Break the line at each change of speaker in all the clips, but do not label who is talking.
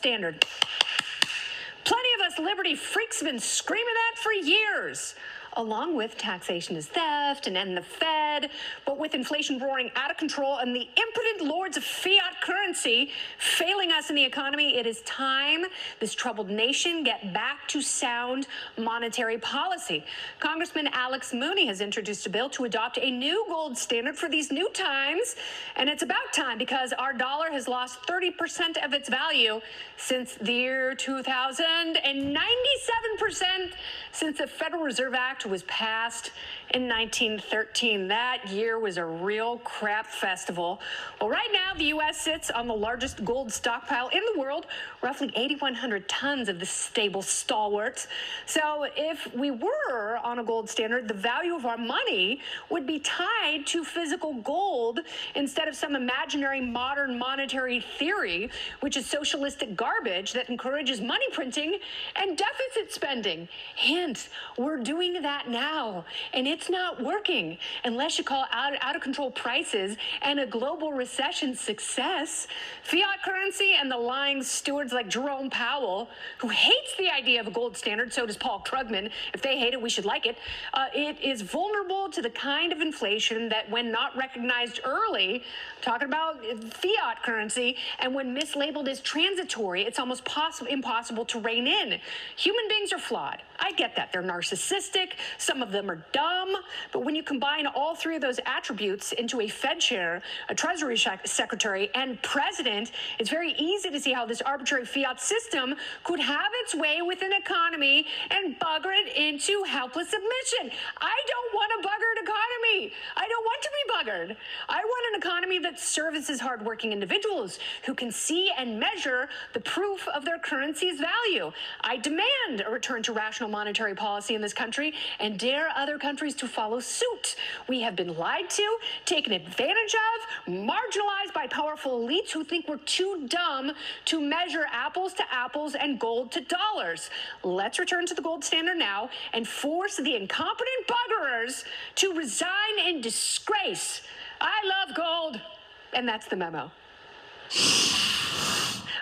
standard. Plenty of us liberty freaks have been screaming that for years. Along with taxation is theft and end the Fed, but with inflation roaring out of control and the impotent lords of fiat currency failing us in the economy, it is time this troubled nation get back to sound monetary policy. Congressman Alex Mooney has introduced a bill to adopt a new gold standard for these new times, and it's about time because our dollar has lost 30% of its value since the year 2000 and 97% since the Federal Reserve Act was passed in 1913. That year was a real crap festival. Well, right now, the U.S. sits on the largest gold stockpile in the world, roughly 8,100 tons of this stable stalwart. So if we were on a gold standard, the value of our money would be tied to physical gold instead of some imaginary modern monetary theory, which is socialistic garbage that encourages money printing and deficit spending. Hint, we're doing that now, and it's not working unless you call out of control prices and a global recession success. Fiat currency and the lying stewards like Jerome Powell, who hates the idea of a gold standard, so does Paul Krugman. If they hate it, we should like it. It is vulnerable to the kind of inflation that, when not recognized early, talking about fiat currency, and when mislabeled as transitory, it's almost impossible to rein in. Human beings are flawed. I get that. They're narcissistic. Some of them are dumb. But when you combine all three of those attributes into a Fed chair, a Treasury secretary, and president, it's very easy to see how this arbitrary fiat system could have its way with an economy and bugger it into helpless submission. I don't want a buggered economy. I don't want to be buggered. I want an economy that services hardworking individuals who can see and measure the proof of their currency's value. I demand a return to rational monetary policy in this country and dare other countries to follow suit. We have been lied to, taken advantage of, marginalized by powerful elites who think we're too dumb to measure apples to apples and gold to dollars. Let's return to the gold standard now and force the incompetent buggerers to resign in disgrace. I love gold. And that's the memo.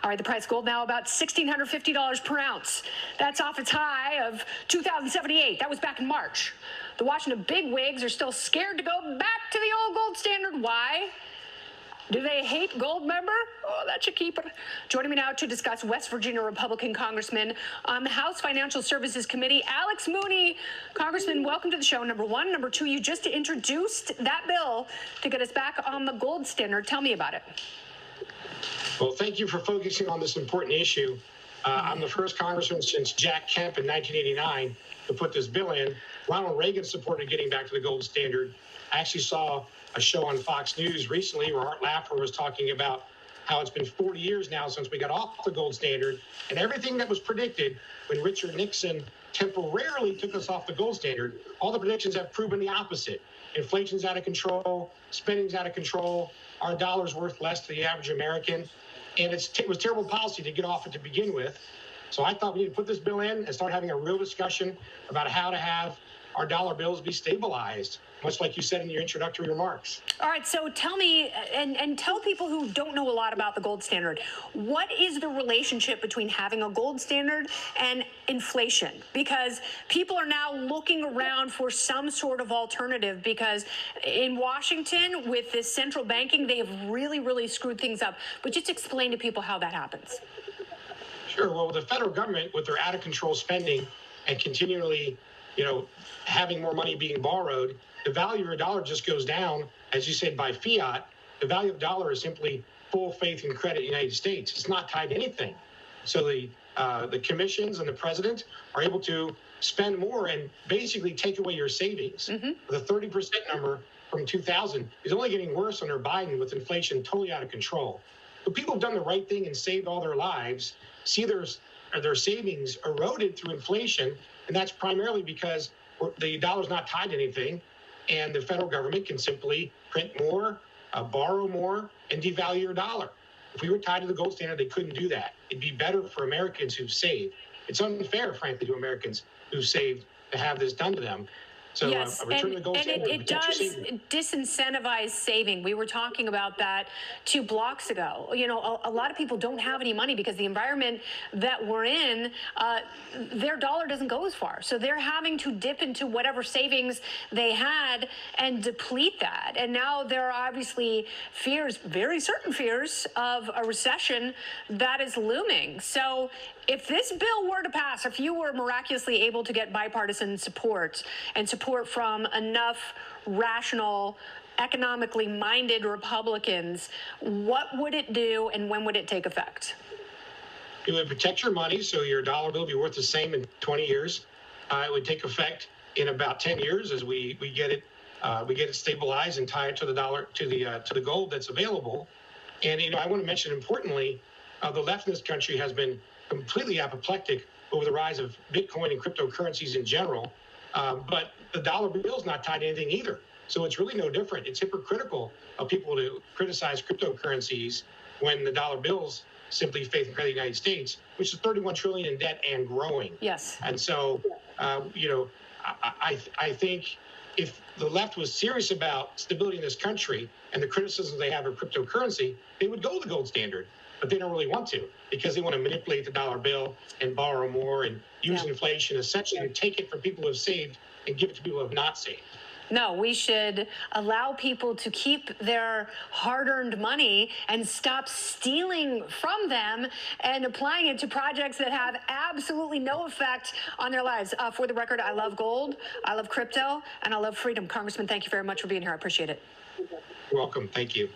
All right, the price of gold now about $1,650 per ounce. That's off its high of $2,078. That was back in March. The Washington bigwigs are still scared to go back to the old gold standard. Why? Do they hate gold, member? Oh, that should keep it. Joining me now to discuss West Virginia Republican Congressman on the House Financial Services Committee, Alex Mooney. Congressman, welcome to the show, number one. Number two, you just introduced that bill to get us back on the gold standard. Tell me about it.
Well, thank you for focusing on this important issue. I'm the first congressman since Jack Kemp in 1989 to put this bill in. Ronald Reagan supported getting back to the gold standard. I actually saw a show on Fox News recently where Art Laffer was talking about how it's been 40 years now since we got off the gold standard, and everything that was predicted when Richard Nixon temporarily took us off the gold standard, all the predictions have proven the opposite. Inflation's out of control, spending's out of control, our dollar's worth less to the average American, and it was terrible policy to get off it to begin with. So I thought we need to put this bill in and start having a real discussion about how to have our dollar bills be stabilized, much like you said in your introductory remarks.
All right, so tell me, and tell people who don't know a lot about the gold standard, what is the relationship between having a gold standard and inflation? Because people are now looking around for some sort of alternative, because in Washington, with this central banking, they have really, really screwed things up. But just explain to people how that happens.
Sure. Well, the federal government, with their out-of-control spending and continually, having more money being borrowed, the value of your dollar just goes down, as you said, by fiat. The value of the dollar is simply full faith and credit in the United States. It's not tied to anything. So the commissions and the president are able to spend more and basically take away your savings. Mm-hmm. The 30% number from 2000 is only getting worse under Biden, with inflation totally out of control. But people have done the right thing and saved all their lives, see their savings eroded through inflation, and that's primarily because the dollar's not tied to anything, and the federal government can simply print more, borrow more, and devalue your dollar. If we were tied to the gold standard, they couldn't do that. It'd be better for Americans who've saved. It's unfair, frankly, to Americans who've saved to have this done to them. So
yes,
a return to the gold
and
standard.
it does disincentivize saving. We were talking about that 2 blocks ago. You know, a lot of people don't have any money because the environment that we're in, their dollar doesn't go as far. So they're having to dip into whatever savings they had and deplete that. And now there are obviously fears, very certain fears, of a recession that is looming. So if this bill were to pass, if you were miraculously able to get bipartisan support and support from enough rational, economically minded Republicans, what would it do and when would it take effect?
It would protect your money, so your dollar bill would be worth the same in 20 years. It would take effect in about 10 years as we get it stabilized and tie it to the dollar, to the gold that's available. And I want to mention importantly, the left in this country has been completely apoplectic over the rise of Bitcoin and cryptocurrencies in general. But the dollar bill is not tied to anything either. So it's really no different. It's hypocritical of people to criticize cryptocurrencies when the dollar bill's simply faith and credit of the United States, which is 31 trillion in debt and growing.
Yes.
And so, I think if the left was serious about stability in this country and the criticisms they have of cryptocurrency, they would go to the gold standard. But they don't really want to because they want to manipulate the dollar bill and borrow more and use inflation essentially to take it from people who have saved and give it to people who have not saved.
No, we should allow people to keep their hard-earned money and stop stealing from them and applying it to projects that have absolutely no effect on their lives. For the record, I love gold, I love crypto, and I love freedom. Congressman, thank you very much for being here. I appreciate it.
You're welcome. Thank you.